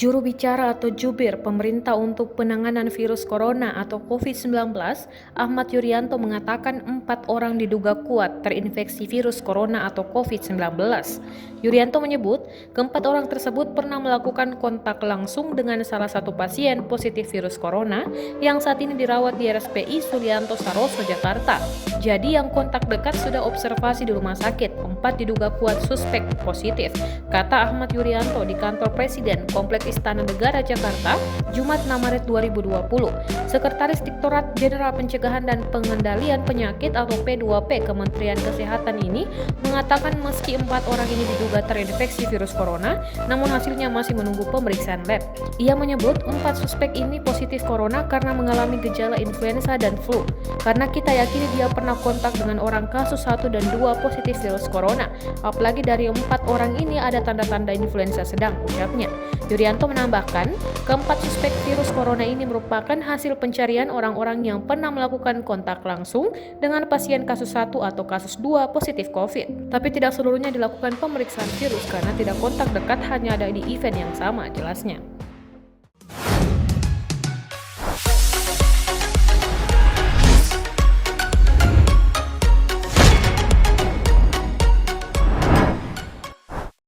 Juru bicara atau jubir pemerintah untuk penanganan virus corona atau COVID-19, Ahmad Yuryanto mengatakan 4 orang diduga kuat terinfeksi virus corona atau COVID-19. Yuryanto menyebut, keempat orang tersebut pernah melakukan kontak langsung dengan salah satu pasien positif virus corona yang saat ini dirawat di RSPI Sulianto Saroso, Jakarta. Jadi yang kontak dekat sudah observasi di rumah sakit, 4 diduga kuat suspek positif, kata Ahmad Yuryanto di kantor Presiden Kompleks Istana Negara Jakarta, Jumat 6 Maret 2020. Sekretaris Direktorat Jenderal Pencegahan dan Pengendalian Penyakit atau P2P Kementerian Kesehatan ini mengatakan meski 4 orang ini diduga terinfeksi virus corona, namun hasilnya masih menunggu pemeriksaan lab. Ia menyebut 4 suspek ini positif corona karena mengalami gejala influenza dan flu. Karena kita yakini dia pernah kontak dengan orang kasus 1 dan 2 positif virus corona. Apalagi dari 4 orang ini ada tanda-tanda influenza sedang, ucapnya. Yuryanto menambahkan, keempat suspek virus corona ini merupakan hasil pencarian orang-orang yang pernah melakukan kontak langsung dengan pasien kasus 1 atau kasus 2 positif COVID. Tapi tidak seluruhnya dilakukan pemeriksaan virus karena tidak kontak dekat hanya ada di event yang sama, jelasnya.